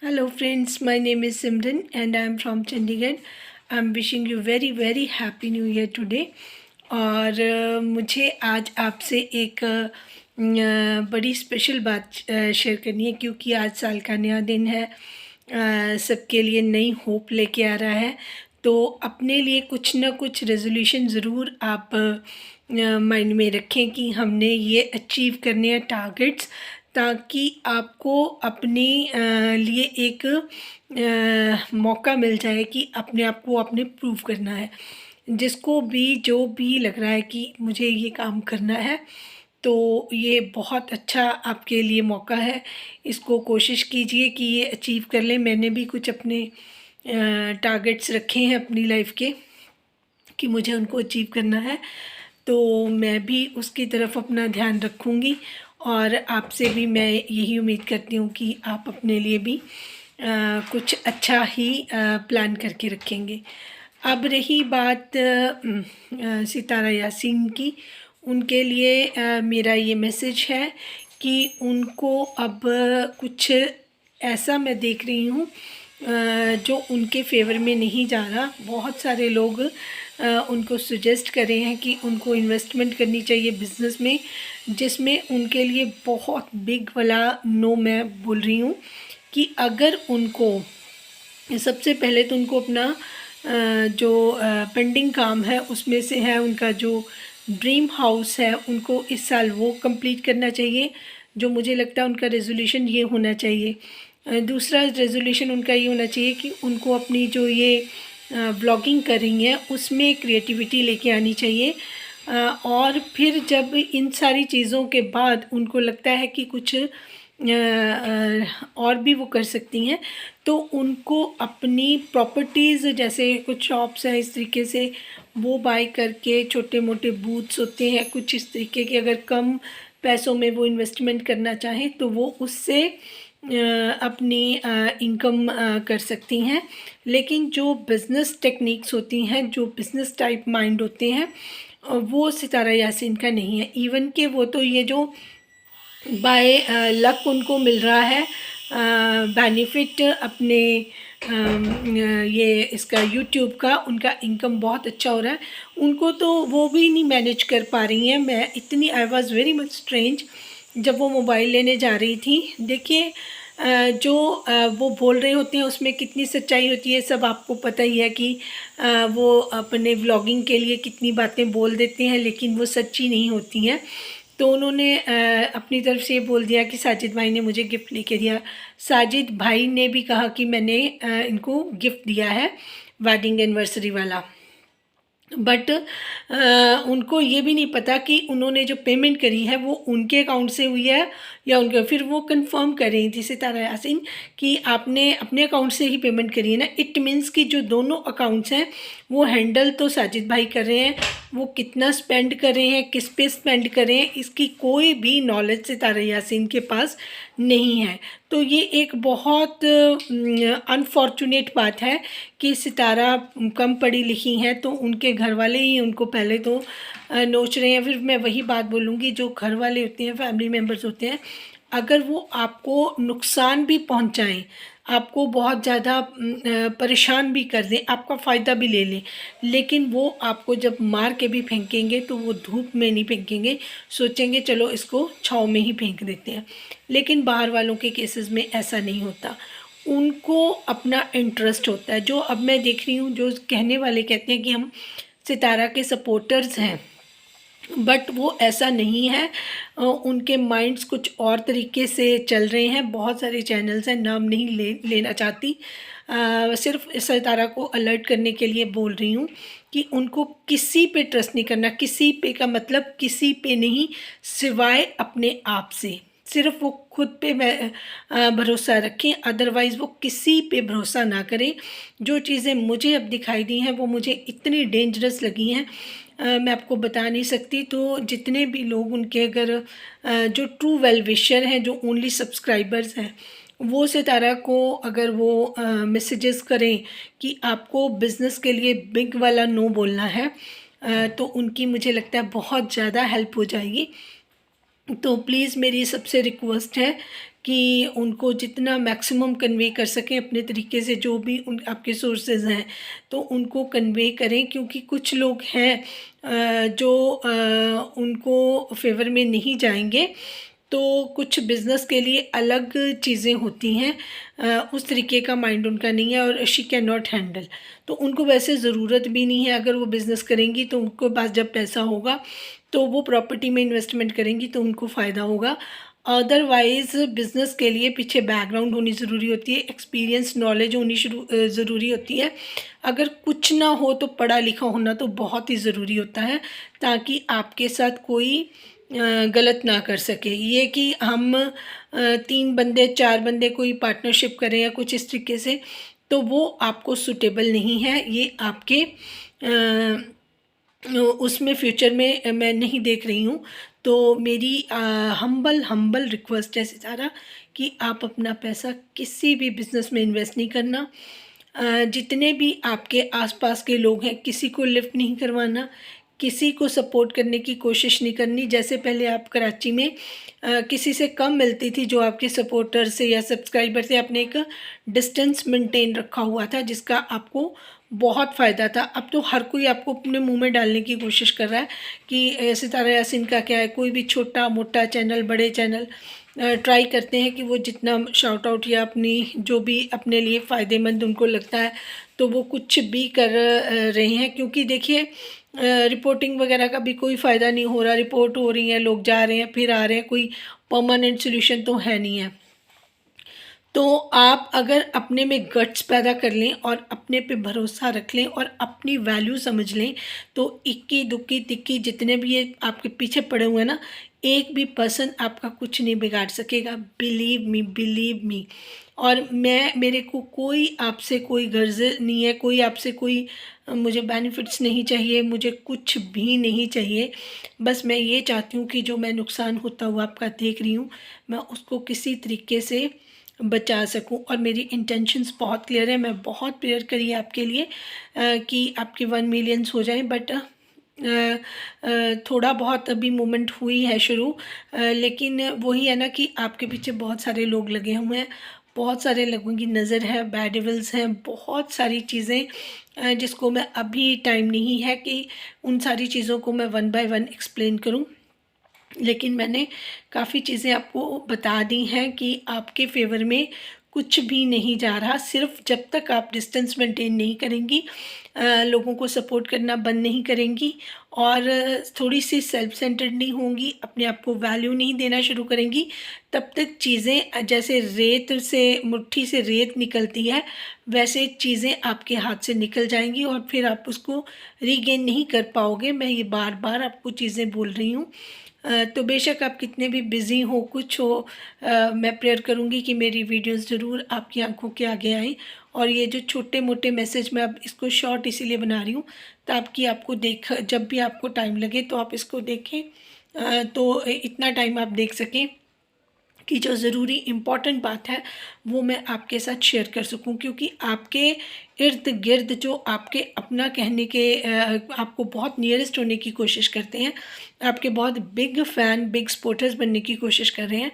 Hello friends, my name is Simran and I am from Chandigarh. I am wishing you very happy new year today. और मुझे आज आपसे एक बड़ी special बात शेयर करनी है क्योंकि आज साल का नया दिन है। सबके लिए नई होप लेके आ रहा है। तो अपने लिए कुछ ना कुछ रेजोल्यूशन ज़रूर आप माइंड में रखें कि हमने ये अचीव करने हैं टारगेट्स, ताकि आपको अपने लिए एक मौका मिल जाए कि अपने आप को आपने प्रूव करना है। जिसको भी जो भी लग रहा है कि मुझे ये काम करना है, तो ये बहुत अच्छा आपके लिए मौका है। इसको कोशिश कीजिए कि ये अचीव कर लें। मैंने भी कुछ अपने टारगेट्स रखे हैं अपनी लाइफ के कि मुझे उनको अचीव करना है, तो मैं भी उसकी तरफ अपना ध्यान रखूँगी। और आपसे भी मैं यही उम्मीद करती हूँ कि आप अपने लिए भी कुछ अच्छा ही प्लान करके रखेंगे। अब रही बात सितारा यासीन की, उनके लिए मेरा ये मैसेज है कि उनको अब कुछ ऐसा मैं देख रही हूँ जो उनके फेवर में नहीं जा रहा। बहुत सारे लोग उनको सजेस्ट कर रहे हैं कि उनको इन्वेस्टमेंट करनी चाहिए बिज़नेस में, जिसमें उनके लिए बहुत बिग वाला नो मैं बोल रही हूँ कि अगर उनको सबसे पहले तो उनको अपना जो पेंडिंग काम है उसमें से है उनका जो ड्रीम हाउस है, उनको इस साल वो कंप्लीट करना चाहिए। जो मुझे लगता है उनका रेजोल्यूशन ये होना चाहिए। दूसरा रेजोल्यूशन उनका ये होना चाहिए कि उनको अपनी जो ये व्लॉगिंग कर रही हैं उसमें क्रिएटिविटी लेके आनी चाहिए। और फिर जब इन सारी चीज़ों के बाद उनको लगता है कि कुछ और भी वो कर सकती हैं, तो उनको अपनी प्रॉपर्टीज़ जैसे कुछ शॉप्स हैं इस तरीके से वो बाय करके, छोटे मोटे बूथ्स होते हैं कुछ इस तरीके के, अगर कम पैसों में वो इन्वेस्टमेंट करना चाहें तो वो उससे अपनी इनकम कर सकती हैं। लेकिन जो बिज़नेस टेक्निक्स होती हैं, जो बिज़नेस टाइप माइंड होते हैं, वो सितारा यासीन का नहीं है। इवन कि वो तो ये जो बाय लक उनको मिल रहा है बेनिफिट अपने ये इसका यूट्यूब का, उनका इनकम बहुत अच्छा हो रहा है, उनको तो वो भी नहीं मैनेज कर पा रही हैं। मैं इतनी I was very much strange जब वो मोबाइल लेने जा रही थी। देखिए जो वो बोल रहे होते हैं उसमें कितनी सच्चाई होती है सब आपको पता ही है कि वो अपने व्लॉगिंग के लिए कितनी बातें बोल देते हैं, लेकिन वो सच्ची नहीं होती हैं। तो उन्होंने अपनी तरफ से ये बोल दिया कि साजिद भाई ने मुझे गिफ्ट लेके दिया। साजिद भाई ने भी कहा कि मैंने इनको गिफ्ट दिया है वेडिंग एनिवर्सरी वाला, बट उनको ये भी नहीं पता कि उन्होंने जो पेमेंट करी है वो उनके अकाउंट से हुई है या उनके। फिर वो कंफर्म कर रही थी सितारा यासीन कि आपने अपने अकाउंट से ही पेमेंट करी है ना। इट मीन्स कि जो दोनों अकाउंट्स हैं वो हैंडल तो साजिद भाई कर रहे हैं। वो कितना स्पेंड कर रहे हैं, किस पे स्पेंड कर रहे हैं, इसकी कोई भी नॉलेज सितारा यासीन के पास नहीं है। तो ये एक बहुत अनफॉर्चुनेट बात है कि सितारा कम पढ़ी लिखी हैं तो उनके घर वाले ही उनको पहले तो नोच रहे हैं। फिर मैं वही बात बोलूँगी, जो घर वाले होते हैं, फैमिली मेम्बर्स होते हैं, अगर वो आपको नुकसान भी पहुंचाएं, आपको बहुत ज़्यादा परेशान भी कर दें, आपका फ़ायदा भी ले लें, लेकिन वो आपको जब मार के भी फेंकेंगे तो वो धूप में नहीं फेंकेंगे, सोचेंगे चलो इसको छाँव में ही फेंक देते हैं। लेकिन बाहर वालों के केसेस में ऐसा नहीं होता, उनको अपना इंटरेस्ट होता है। जो अब मैं देख रही हूँ, जो कहने वाले कहते हैं कि हम सितारा के सपोर्टर्स हैं, बट वो ऐसा नहीं है। उनके माइंड्स कुछ और तरीके से चल रहे हैं। बहुत सारे चैनल्स हैं, नाम नहीं लेना चाहती, सिर्फ सितारा को अलर्ट करने के लिए बोल रही हूँ कि उनको किसी पे ट्रस्ट नहीं करना। किसी पे का मतलब किसी पे नहीं, सिवाय अपने आप से। सिर्फ वो खुद पे भरोसा रखें, अदरवाइज़ वो किसी पे भरोसा ना करें। जो चीज़ें मुझे अब दिखाई दी हैं वो मुझे इतनी डेंजरस लगी हैं, मैं आपको बता नहीं सकती। तो जितने भी लोग उनके अगर जो ट्रू वेल विशर हैं, जो ओनली सब्सक्राइबर्स हैं, वो सितारा को अगर वो मैसेजेस करें कि आपको बिज़नेस के लिए बिग वाला नो बोलना है, तो उनकी मुझे लगता है बहुत ज़्यादा हेल्प हो जाएगी। तो प्लीज़ मेरी सबसे रिक्वेस्ट है कि उनको जितना मैक्सिमम कन्वे कर सकें अपने तरीके से, जो भी उन आपके सोर्सेज हैं तो उनको कन्वे करें, क्योंकि कुछ लोग हैं जो उनको फेवर में नहीं जाएंगे। तो कुछ बिज़नेस के लिए अलग चीज़ें होती हैं, उस तरीके का माइंड उनका नहीं है और शी कैन नॉट हैंडल। तो उनको वैसे ज़रूरत भी नहीं है, अगर वो बिज़नेस करेंगी तो उनके पास जब पैसा होगा तो वो प्रॉपर्टी में इन्वेस्टमेंट करेंगी तो उनको फ़ायदा होगा। अदरवाइज़ बिज़नेस के लिए पीछे बैकग्राउंड होनी ज़रूरी होती है, एक्सपीरियंस नॉलेज होनी ज़रूरी होती है। अगर कुछ ना हो तो पढ़ा लिखा होना तो बहुत ही ज़रूरी होता है, ताकि आपके साथ कोई गलत ना कर सके। ये कि हम 3 बंदे 4 बंदे कोई पार्टनरशिप करें या कुछ इस तरीके से, तो वो आपको सूटेबल नहीं है। ये आपके उसमें फ्यूचर में मैं नहीं देख रही हूँ। तो मेरी हम्बल रिक्वेस्ट है सितारा कि आप अपना पैसा किसी भी बिज़नेस में इन्वेस्ट नहीं करना। जितने भी आपके आसपास के लोग हैं किसी को लिफ्ट नहीं करवाना, किसी को सपोर्ट करने की कोशिश नहीं करनी। जैसे पहले आप कराची में किसी से कम मिलती थी जो आपके सपोर्टर से या सब्सक्राइबर से, आपने एक डिस्टेंस मेंटेन रखा हुआ था जिसका आपको बहुत फ़ायदा था। अब तो हर कोई आपको अपने मुंह में डालने की कोशिश कर रहा है कि सितारा यासीन का क्या है। कोई भी छोटा मोटा चैनल, बड़े चैनल ट्राई करते हैं कि वो जितना शाउट आउट या अपनी जो भी अपने लिए फ़ायदेमंद उनको लगता है तो वो कुछ भी कर रहे हैं। क्योंकि देखिए रिपोर्टिंग वगैरह का भी कोई फ़ायदा नहीं हो रहा। रिपोर्ट हो रही है, लोग जा रहे हैं फिर आ रहे हैं, कोई परमानेंट सोल्यूशन तो है नहीं है। तो आप अगर अपने में गट्स पैदा कर लें और अपने पे भरोसा रख लें और अपनी वैल्यू समझ लें, तो इक्की दुक्की तिक्की जितने भी ये आपके पीछे पड़े हुए हैं ना, एक भी पर्सन आपका कुछ नहीं बिगाड़ सकेगा। Believe me. और मेरे को कोई आपसे कोई गर्ज नहीं है, कोई आपसे कोई मुझे बेनिफिट्स नहीं चाहिए, मुझे कुछ भी नहीं चाहिए। बस मैं ये चाहती हूँ कि जो मैं नुकसान होता हुआ आपका देख रही हूँ, मैं उसको किसी तरीके से बचा सकूं। और मेरी इंटेंशंस बहुत क्लियर है। मैं बहुत प्रेयर करी है आपके लिए कि आपके 1 मिलियंस हो जाएं, बट थोड़ा बहुत अभी मूवमेंट हुई है शुरू, लेकिन वही है ना कि आपके पीछे बहुत सारे लोग लगे हुए हैं, बहुत सारे लोगों की नज़र है, बैड डेविल्स हैं, बहुत सारी चीज़ें जिसको मैं अभी टाइम नहीं है कि उन सारी चीज़ों को मैं 1 बाय 1 एक्सप्लेन करूं। लेकिन मैंने काफ़ी चीज़ें आपको बता दी हैं कि आपके फेवर में कुछ भी नहीं जा रहा। सिर्फ जब तक आप डिस्टेंस मेंटेन नहीं करेंगी, लोगों को सपोर्ट करना बंद नहीं करेंगी और थोड़ी सी सेल्फ सेंटर्ड नहीं होंगी, अपने आप को वैल्यू नहीं देना शुरू करेंगी, तब तक चीज़ें जैसे रेत से, मुट्ठी से रेत निकलती है, वैसे चीज़ें आपके हाथ से निकल जाएंगी और फिर आप उसको रीगेन नहीं कर पाओगे। मैं ये बार बार आपको चीज़ें बोल रही हूँ। तो बेशक आप कितने भी बिज़ी हो, कुछ हो, मैं प्रेयर करूँगी कि मेरी वीडियोस ज़रूर आपकी आंखों के आगे आएँ। और ये जो छोटे मोटे मैसेज, मैं अब इसको शॉर्ट इसीलिए बना रही हूँ ताकि आपको जब भी आपको टाइम लगे तो आप इसको देखें, तो इतना टाइम आप देख सकें कि जो ज़रूरी इम्पॉर्टेंट बात है वो मैं आपके साथ शेयर कर सकूं। क्योंकि आपके इर्द गिर्द जो आपके अपना कहने के आपको बहुत नियरेस्ट होने की कोशिश करते हैं, आपके बहुत बिग फ़ैन, बिग सपोर्टर्स बनने की कोशिश कर रहे हैं,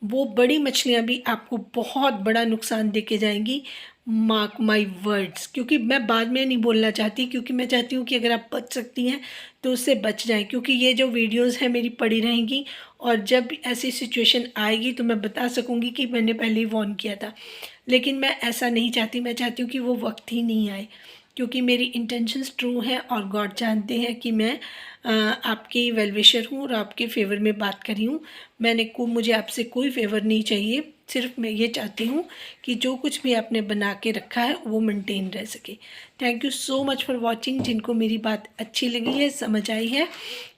वो बड़ी मछलियां भी आपको बहुत बड़ा नुकसान दे के जाएंगी। Mark my words. क्योंकि मैं बाद में नहीं बोलना चाहती, क्योंकि मैं चाहती हूँ कि अगर आप बच सकती हैं तो उससे बच जाएं। क्योंकि ये जो वीडियोस हैं मेरी पड़ी रहेंगी और जब ऐसी सिचुएशन आएगी तो मैं बता सकूँगी कि मैंने पहले ही वॉर्न किया था। लेकिन मैं ऐसा नहीं चाहती, मैं चाहती हूँ कि वो वक्त ही नहीं आए, क्योंकि मेरी इंटेंशंस ट्रू हैं और गॉड जानते हैं कि मैं आपकी वेल विशर हूँ और आपके फेवर में बात कर रही हूँ। मुझे आपसे कोई फेवर नहीं चाहिए, सिर्फ मैं ये चाहती हूँ कि जो कुछ भी आपने बना के रखा है वो मेंटेन रह सके। Thank you so much for watching. जिनको मेरी बात अच्छी लगी है, समझ आई है,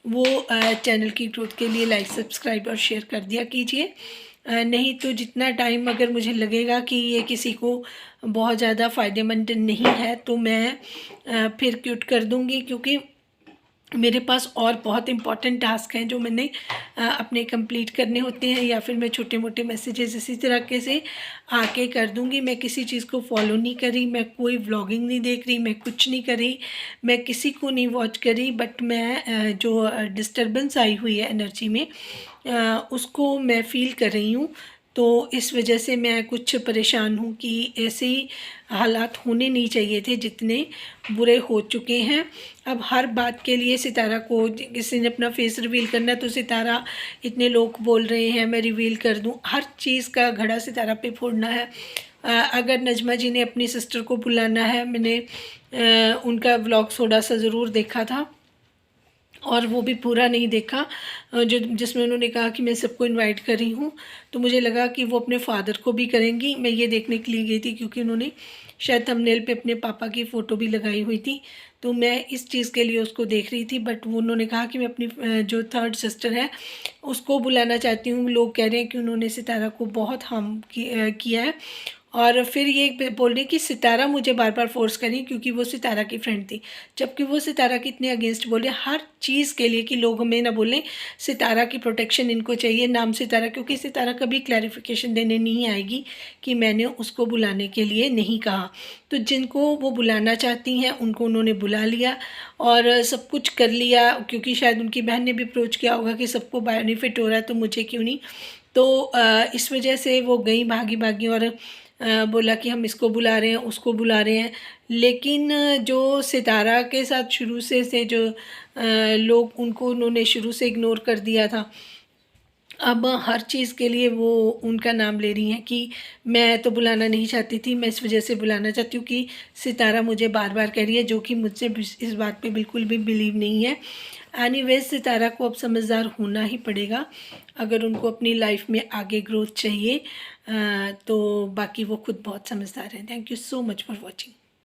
वो चैनल की ग्रोथ के लिए लाइक, सब्सक्राइब और शेयर कर दिया कीजिए। नहीं तो जितना टाइम अगर मुझे लगेगा कि ये किसी को बहुत ज़्यादा फ़ायदेमंद नहीं है तो मैं फिर क्विट कर दूँगी। क्योंकि मेरे पास और बहुत इंपॉर्टेंट टास्क हैं जो मैंने अपने कंप्लीट करने होते हैं, या फिर मैं छोटे मोटे मैसेजेस इसी तरीके से आके कर दूंगी। मैं किसी चीज़ को फॉलो नहीं करी, मैं कोई व्लॉगिंग नहीं देख रही, मैं कुछ नहीं करी, मैं किसी को नहीं वॉच करी। बट मैं जो डिस्टर्बेंस आई हुई है एनर्जी में, उसको मैं फील कर रही हूँ। तो इस वजह से मैं कुछ परेशान हूँ कि ऐसे ही हालात होने नहीं चाहिए थे जितने बुरे हो चुके हैं। अब हर बात के लिए सितारा को किसी ने अपना फेस रिवील करना है तो सितारा, इतने लोग बोल रहे हैं मैं रिवील कर दूं, हर चीज़ का घड़ा सितारा पे फोड़ना है। अगर नजमा जी ने अपनी सिस्टर को बुलाना है, मैंने उनका व्लॉग थोड़ा सा ज़रूर देखा था और वो भी पूरा नहीं देखा, जो जिसमें उन्होंने कहा कि मैं सबको इनवाइट कर रही हूँ, तो मुझे लगा कि वो अपने फादर को भी करेंगी। मैं ये देखने के लिए गई थी क्योंकि उन्होंने शायद थंबनेल पे अपने पापा की फ़ोटो भी लगाई हुई थी, तो मैं इस चीज़ के लिए उसको देख रही थी। बट वो उन्होंने कहा कि मैं अपनी जो थर्ड सिस्टर है उसको बुलाना चाहती हूँ। लोग कह रहे हैं कि उन्होंने सितारा को बहुत हार्म किया है, और फिर ये बोल रही कि सितारा मुझे बार बार फोर्स करी क्योंकि वो सितारा की फ्रेंड थी, जबकि वो सितारा की इतने अगेंस्ट बोले हर चीज़ के लिए कि लोग हमें ना बोलें सितारा की प्रोटेक्शन इनको चाहिए, नाम सितारा, क्योंकि सितारा कभी क्लैरिफिकेशन देने नहीं आएगी कि मैंने उसको बुलाने के लिए नहीं कहा। तो जिनको वो बुलाना चाहती हैं उनको उन्होंने बुला लिया और सब कुछ कर लिया, क्योंकि शायद उनकी बहन ने भी अप्रोच किया होगा कि सबको बेनिफिट हो रहा है तो मुझे क्यों नहीं। तो इस वजह से वो गई भागी भागी और बोला कि हम इसको बुला रहे हैं उसको बुला रहे हैं। लेकिन जो सितारा के साथ शुरू से जो लोग, उनको उन्होंने शुरू से इग्नोर कर दिया था, अब हर चीज़ के लिए वो उनका नाम ले रही हैं कि मैं तो बुलाना नहीं चाहती थी, मैं इस वजह से बुलाना चाहती हूँ कि सितारा मुझे बार बार कह रही है, जो कि मुझसे इस बात पे बिल्कुल भी बिलीव नहीं है। एनीवेज सितारा को अब समझदार होना ही पड़ेगा अगर उनको अपनी लाइफ में आगे ग्रोथ चाहिए। तो बाकी वो खुद बहुत समझदार हैं। Thank you so much for watching.